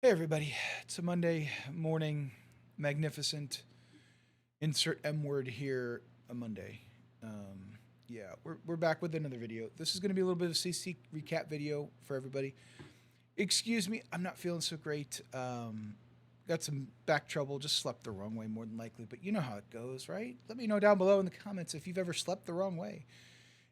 Hey everybody, it's a Monday morning, magnificent. Insert M word here. A Monday. Yeah, we're back with another video. This is going to be a little bit of a CC recap video for everybody. Excuse me, I'm not feeling so great. Got some back trouble. Just slept the wrong way more than likely, but you know how it goes, right? Let me know down below in the comments if you've ever slept the wrong way.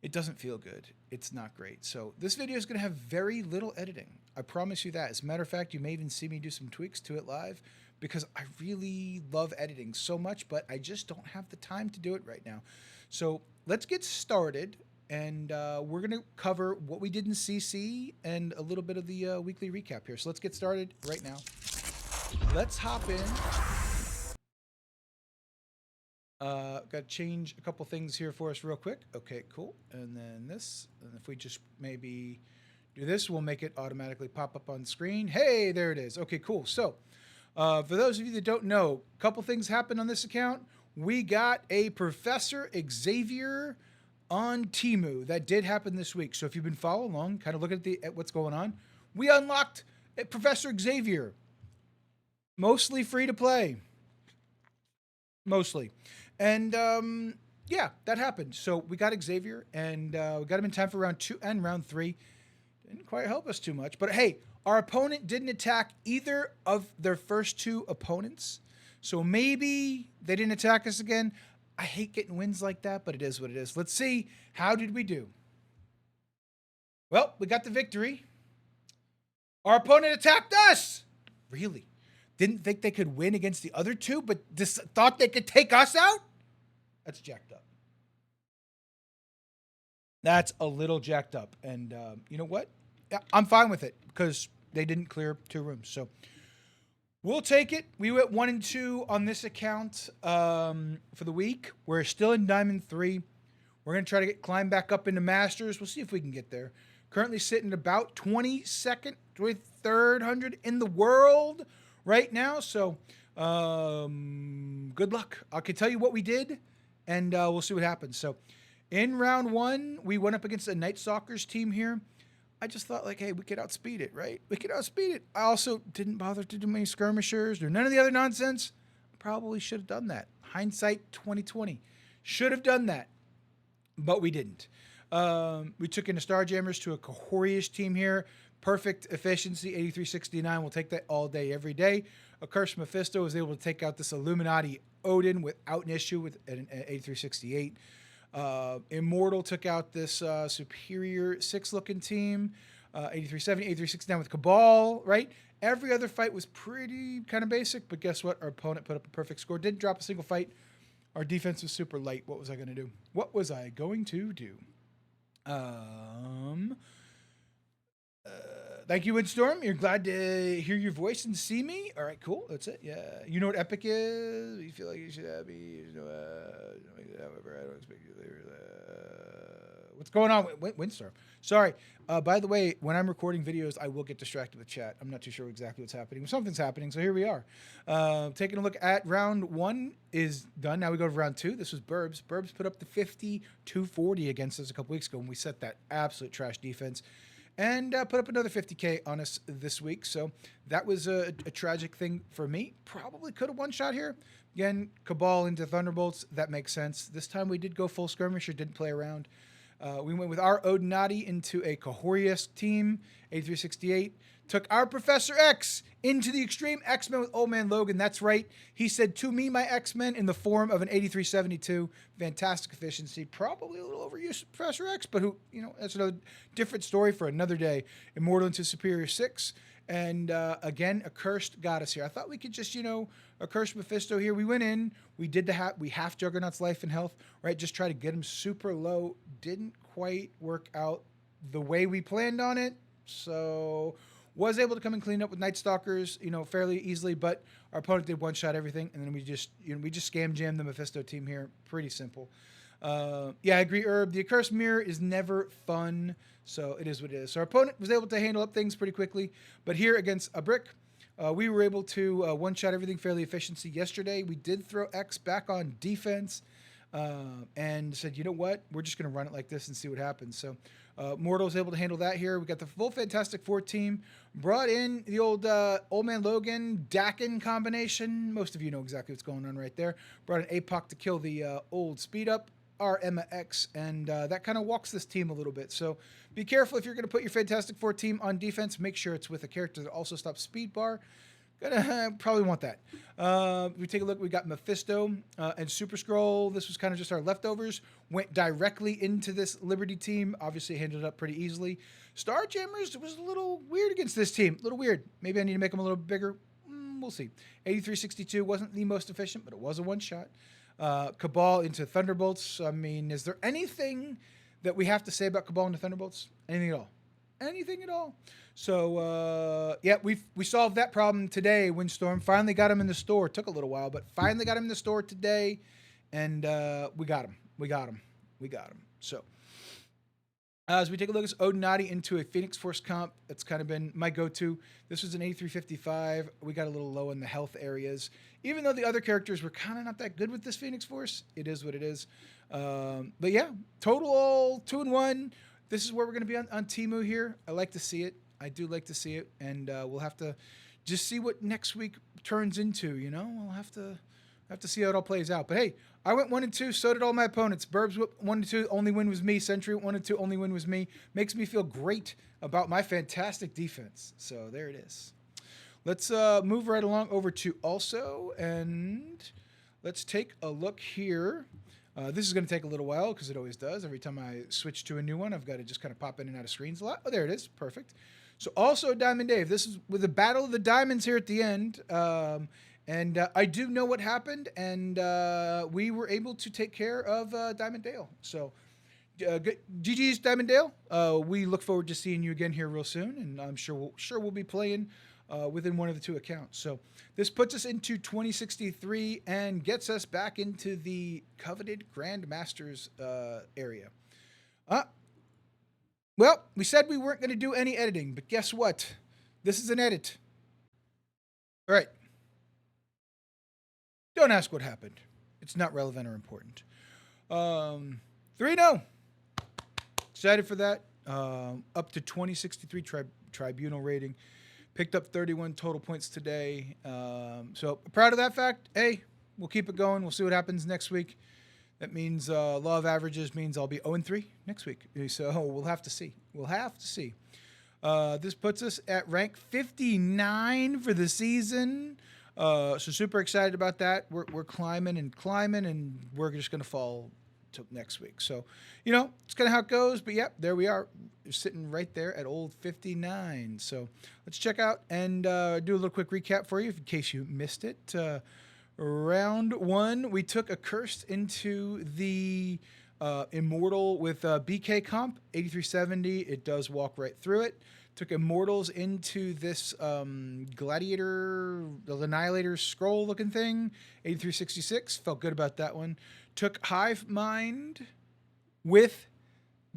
It doesn't feel good. It's not great. So this video is going to have very little editing. I promise you that. As a matter of fact, you may even see me do some tweaks to it live because I really love editing so much, but I just don't have the time to do it right now. So let's get started, and we're going to cover what we did in CC and a little bit of the weekly recap here. So let's get started right now. Let's hop in. Got to change a couple things here for us real quick. Okay, cool. And then this, and if we just maybe do this, we'll make it automatically pop up on screen. Hey, there it is. Okay, cool. So for those of you that don't know, a couple things happened on this account. We got a Professor Xavier on Temu. That did happen this week. So if you've been following along, kind of looking at what's going on, we unlocked Professor Xavier. Mostly free to play. Mostly. And yeah, that happened. So we got Xavier, and we got him in time for round 2 and round 3. Didn't quite help us too much. But hey, our opponent didn't attack either of their first 2 opponents. So maybe they didn't attack us again. I hate getting wins like that, but it is what it is. Let's see. How did we do? Well, we got the victory. Our opponent attacked us. Really? Didn't think they could win against the other 2, but just thought they could take us out? That's jacked up. That's a little jacked up. And you know what? I'm fine with it because they didn't clear 2 rooms. So we'll take it. We went 1 and 2 on this account for the week. We're still in Diamond 3. We're going to try to climb back up into Masters. We'll see if we can get there. Currently sitting at about 22nd, 23rd hundred in the world right now. So good luck. I can tell you what we did, and we'll see what happens. So in round 1, we went up against a Night Stalkers team here. I just thought, like, hey, we could outspeed it, right? We could outspeed it. I also didn't bother to do many skirmishers or none of the other nonsense. Probably should have done that. Hindsight 2020. Should have done that, but we didn't. We took in the Starjammers to a Kahoriish team here. Perfect efficiency, 8369. We'll take that all day, every day. A Cursed Mephisto was able to take out this Illuminati Odin without an issue with an 8368. Immortal took out this Superior 6-looking team. 8370, 8369 with Cabal, right? Every other fight was pretty kind of basic, but guess what? Our opponent put up a perfect score. Didn't drop a single fight. Our defense was super light. What was I going to do? What was I going to do? Thank you, Windstorm. You're glad to hear your voice and see me. All right, cool. That's it. Yeah. You know what Epic is? You feel like you should have me. However, I don't expect you later. What's going on, Windstorm? Sorry. By the way, when I'm recording videos, I will get distracted with chat. I'm not too sure exactly what's happening. Something's happening, so here we are. Taking a look at round 1 is done. Now we go to round 2. This was Burbs. Burbs put up the 50-240 against us a couple weeks ago when we set that absolute trash defense. And put up another 50K on us this week. So that was a tragic thing for me. Probably could have one-shot here. Again, Cabal into Thunderbolts. That makes sense. This time we did go full skirmisher, didn't play around. We went with our Odinati into a Kahoriish team, 8368. Took our Professor X into the Extreme X-Men with Old Man Logan. That's right. He said, to me, my X-Men, in the form of an 8372. Fantastic efficiency. Probably a little overused Professor X, but who, you know, that's another different story for another day. Immortal into Superior 6. And again, a Cursed got us here. I thought we could just, you know, a Cursed Mephisto here. We went in. We did we half Juggernaut's life and health, right? Just try to get him super low. Didn't quite work out the way we planned on it. So was able to come and clean up with Night Stalkers, you know, fairly easily, but our opponent did one-shot everything, and then we just scam jammed the Mephisto team here. Pretty simple. Yeah, I agree, Herb. The Accursed Mirror is never fun, so it is what it is. So our opponent was able to handle up things pretty quickly, but here against a Brick, we were able to one-shot everything fairly efficiency yesterday. We did throw X back on defense. and said, you know what, we're just going to run it like this and see what happens. So Mortal was able to handle that here. We got the full Fantastic Four team, brought in the old man Logan Dakin combination. Most of you know exactly what's going on right there. Brought in APOC to kill the old speed up, our Emma X, and that kind of walks this team a little bit. So be careful if you're going to put your Fantastic Four team on defense. Make sure it's with a character that also stops speed bar. Gonna probably want that. We take a look. We got Mephisto and Super Skrull. This was kind of just our leftovers. Went directly into this Liberty team. Obviously handled it up pretty easily. Starjammers was a little weird against this team. A little weird. Maybe I need to make them a little bigger. We'll see. 8362 wasn't the most efficient, but it was a one shot. Cabal into Thunderbolts. I mean, is there anything that we have to say about Cabal into Thunderbolts? Anything at all? Anything at all? So yeah, we solved that problem today. Windstorm finally got him in the store. Took a little while, but finally got him in the store today, and we got him. We got him. So as we take a look at Odinati into a Phoenix Force comp, it's kind of been my go-to. This was an 8355. We got a little low in the health areas, even though the other characters were kind of not that good with this Phoenix Force. It is what it is. But yeah, total 2-1. This is where we're going to be on Temu here. I like to see it. I do like to see it, and we'll have to just see what next week turns into. You know, we'll have to see how it all plays out. But hey, I went 1-2. So did all my opponents. Burbs 1-2. Only win was me. Sentry 1-2. Only win was me. Makes me feel great about my fantastic defense. So there it is. Let's move right along over to also, and let's take a look here. This is going to take a little while because it always does. Every time I switch to a new one, I've got to just kind of pop in and out of screens a lot. Oh, there it is. Perfect. So also Diamond Dave. This is with the Battle of the Diamonds here at the end. And I do know what happened, and we were able to take care of Diamond Dale. So GG's Diamond Dale. We look forward to seeing you again here real soon, and I'm sure we'll be playing within one of the two accounts. So this puts us into 2063 and gets us back into the coveted Grandmasters area. Well, we said we weren't going to do any editing, but guess what? This is an edit. All right. Don't ask what happened. It's not relevant or important. 3-0. Excited for that. Up to 2063 tribunal rating. Picked up 31 total points today. So proud of that fact. Hey, we'll keep it going. We'll see what happens next week. That means law of averages means I'll be 0-3 next week. So we'll have to see. This puts us at rank 59 for the season. So super excited about that. We're climbing, and we're just going to fall till next week. So, you know, it's kind of how it goes. But yep, there we are. We're sitting right there at old 59. So let's check out and do a little quick recap for you in case you missed it. Round 1, we took a cursed into the Immortal with BK comp, 8370. It does walk right through it. Took Immortals into this Gladiator, the Annihilator scroll looking thing, 8366. Felt good about that one. Took Hive Mind with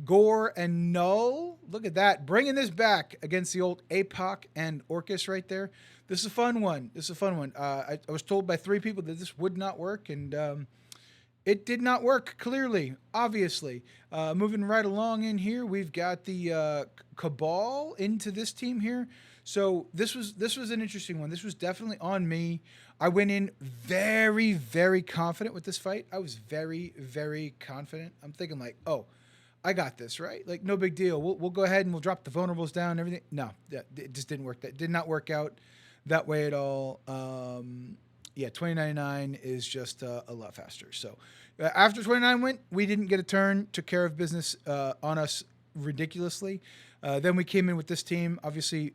Gore and Null. Look at that. Bringing this back against the old APOC and Orcus right there. This is a fun one. I was told by 3 people that this would not work, and it did not work, clearly, obviously. Moving right along in here, we've got the Cabal into this team here. So this was an interesting one. This was definitely on me. I went in very, very confident with this fight. I was very, very confident. I'm thinking like, oh, I got this, right? Like, no big deal. We'll go ahead and we'll drop the vulnerables down and everything. No, it just didn't work. That did not work out that way at all. Yeah, 2099 is just a lot faster. So after 29 went, we didn't get a turn, took care of business on us ridiculously. Then we came in with this team, obviously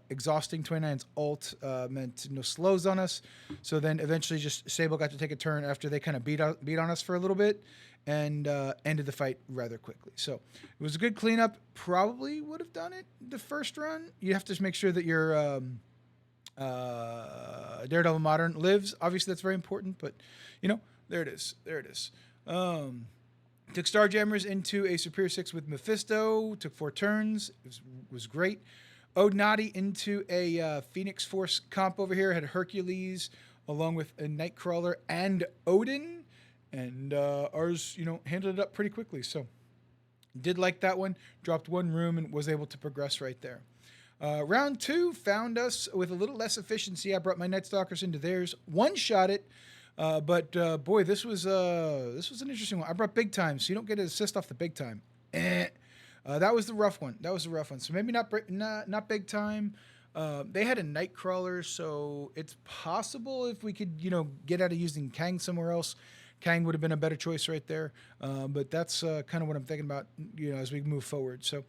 exhausting. 29's ult meant no slows on us. So then eventually just Sable got to take a turn after they kind of beat on us for a little bit and ended the fight rather quickly. So it was a good cleanup. Probably would have done it the first run. You have to just make sure that your Daredevil Modern lives. Obviously, that's very important, but, you know, there it is. Took Starjammers into a Superior 6 with Mephisto. Took 4 turns. It was great. Odinati into a Phoenix Force comp over here. Had Hercules along with a Nightcrawler and Odin. and ours, handled it up pretty quickly. So did like that one. Dropped one room and was able to progress right there. Round two found us with a little less efficiency. I brought my Night Stalkers into theirs, one shot it, but boy, this was an interesting one. I brought big time, so you don't get an assist off the big time. That was the rough one. That was the rough one. So maybe not big time. They had a Nightcrawler, so it's possible if we could get out of using Kang somewhere else. Kang would have been a better choice right there, but that's kind of what I'm thinking about, as we move forward. So,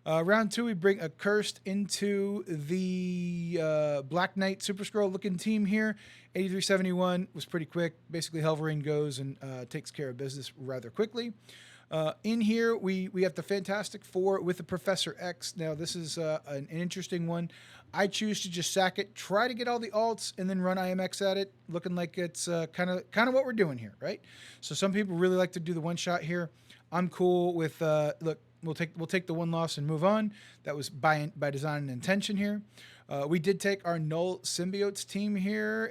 round two, we bring a Cursed into the Black Knight Super Skrull looking team here. 8371 was pretty quick. Basically, Helverine goes and takes care of business rather quickly. In here, we have the Fantastic Four with the Professor X. Now, this is an interesting one. I choose to just sack it, try to get all the alts, and then run IMX at it, looking like it's kind of what we're doing here, right? So some people really like to do the one shot here. I'm cool with look. We'll take the one loss and move on. That was by design and intention here. We did take our Null Symbiotes team here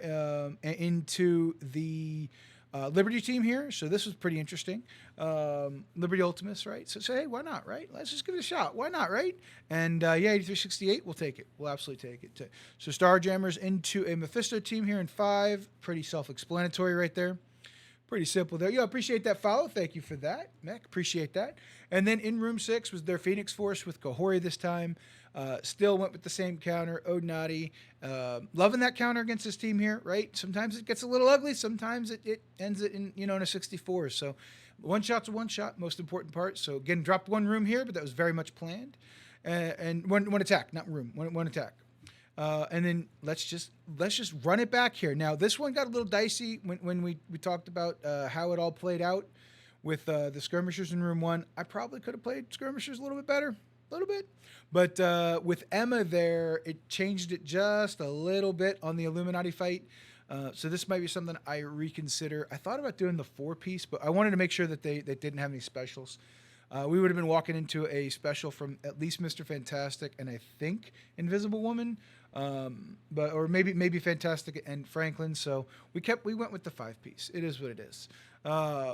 into the Liberty team here, so this was pretty interesting. Liberty Ultimus, right? So hey, why not, right? Let's just give it a shot. Why not, right? And 8368, we'll take it. We'll absolutely take it. So Starjammers into a Mephisto team here in 5. Pretty self-explanatory right there. Pretty simple there. Yo, appreciate that follow. Thank you for that, Mac. Appreciate that. And then in room 6 was their Phoenix Force with Kahori this time. Still went with the same counter, Odinati. Loving that counter against this team here, right? Sometimes it gets a little ugly. Sometimes it ends it in a 64. So one shot's a one shot, most important part. So again, dropped one room here, but that was very much planned. And one attack, not room, one attack. And then let's just run it back here. Now this one got a little dicey when we talked about how it all played out with the skirmishers in room 1. I probably could have played skirmishers a little bit better. A little bit, but with Emma there, it changed it just a little bit on the Illuminati fight. So this might be something I reconsider. I thought about doing the 4-piece, but I wanted to make sure that they didn't have any specials. We would have been walking into a special from at least Mr. Fantastic and I think Invisible Woman, or maybe Fantastic and Franklin. So we went with the 5-piece. It is what it is.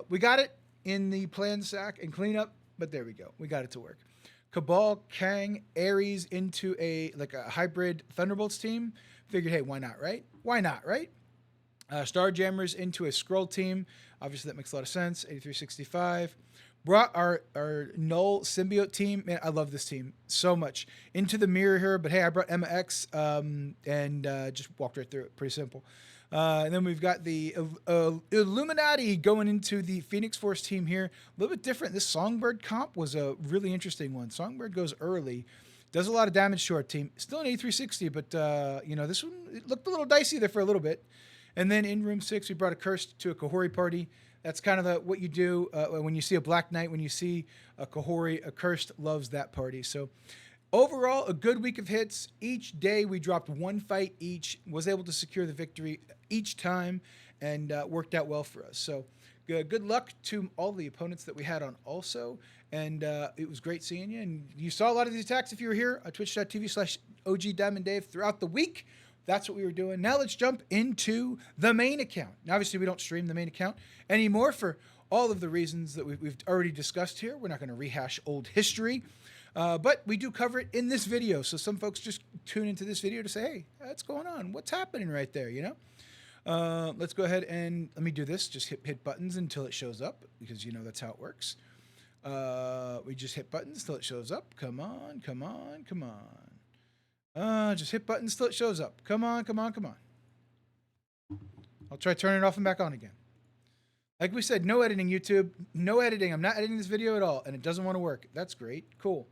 We got it in the plan sack and cleanup, but there we go. We got it to work. Cabal, Kang, Ares into a hybrid Thunderbolts team. Figured, hey, why not, right? Why not, right? Starjammers into a Skrull team. Obviously, that makes a lot of sense. 8365. Brought our Null Symbiote team. Man, I love this team so much. Into the mirror here, but hey, I brought Emma X and just walked right through it. Pretty simple. And then we've got the Illuminati going into the Phoenix Force team here. A little bit different. This Songbird comp was a really interesting one. Songbird goes early. Does a lot of damage to our team. Still an 8360, but this one it looked a little dicey there for a little bit. And then in room 6, we brought a Cursed to a Kahori party. That's kind of what you do when you see a Black Knight. When you see a Kahori, a Cursed loves that party. So overall, a good week of hits. Each day we dropped one fight each, was able to secure the victory each time, and worked out well for us. So good luck to all the opponents that we had on also. And it was great seeing you. And you saw a lot of these attacks if you were here at twitch.tv/OGDiamondDave throughout the week. That's what we were doing. Now let's jump into the main account. Now, obviously, we don't stream the main account anymore for all of the reasons that we've already discussed here. We're not going to rehash old history. But we do cover it in this video. So some folks just tune into this video to say, hey, what's going on? What's happening right there, Let's go ahead and let me do this. Just hit buttons until it shows up because, that's how it works. We just hit buttons till it shows up. Come on, come on, come on. Just hit buttons till it shows up. Come on, come on, come on. I'll try turning it off and back on again. Like we said, no editing, YouTube. No editing. I'm not editing this video at all, and it doesn't want to work. That's great. Cool.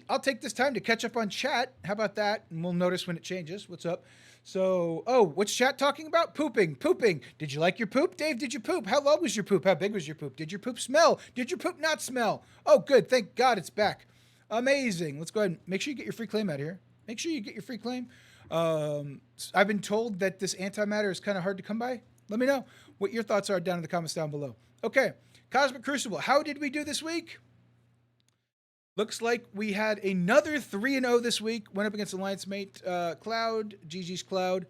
I'll take this time to catch up on chat. How about that? And we'll notice when it changes. What's up? So, what's chat talking about? Pooping. Did you like your poop? Dave, did you poop? How low was your poop? How big was your poop? Did your poop smell? Did your poop not smell? Oh, good. Thank God it's back. Amazing. Let's go ahead and make sure you get your free claim out of here. Make sure you get your free claim. I've been told that this antimatter is kind of hard to come by. Let me know what your thoughts are down in the comments down below. Okay, Cosmic Crucible. How did we do this week? Looks like we had another 3-0 this week. Went up against Alliance Mate Cloud, GG's Cloud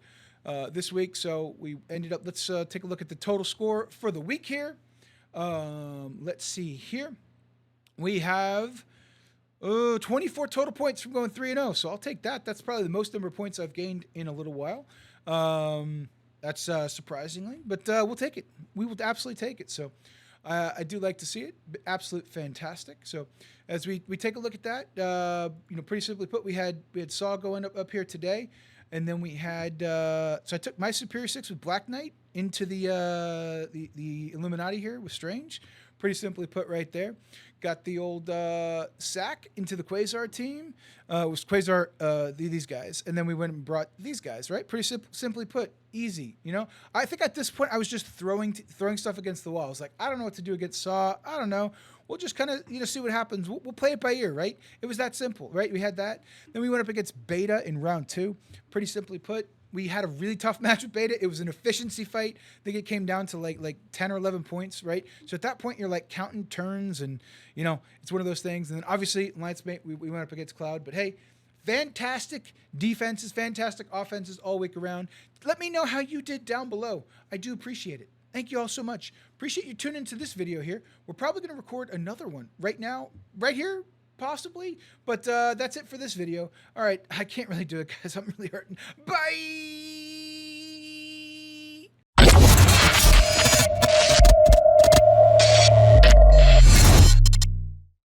this week. So we ended up, let's take a look at the total score for the week here. Let's see here. We have 24 total points from going 3-0. So I'll take that. That's probably the most number of points I've gained in a little while. That's surprisingly, but we'll take it. We will absolutely take it. So I do like to see it. Absolute fantastic. So as we take a look at that, pretty simply put, we had Saw going up here today, and then we had so I took my Superior 6 with Black Knight into the Illuminati here with Strange. Pretty simply put right there. Got the old sack into the Quasar team. Was Quasar these guys, and then we went and brought these guys. Right, pretty simply put, easy. I think at this point I was just throwing stuff against the wall. I was like, I don't know what to do against Saw. I don't know. We'll just kind of see what happens. We'll play it by ear, right? It was that simple, right? We had that. Then we went up against Beta in round 2. Pretty simply put, we had a really tough match with Beta. It was an efficiency fight. I think it came down to like 10 or 11 points, right? So at that point, you're like counting turns, and it's one of those things. And then obviously, Alliance Mate, we went up against Cloud. But hey, fantastic defenses, fantastic offenses all week around. Let me know how you did down below. I do appreciate it. Thank you all so much. Appreciate you tuning into this video here. We're probably going to record another one right now, right here, possibly, but that's it for this video. All right, I can't really do it, guys. I'm really hurting. Bye.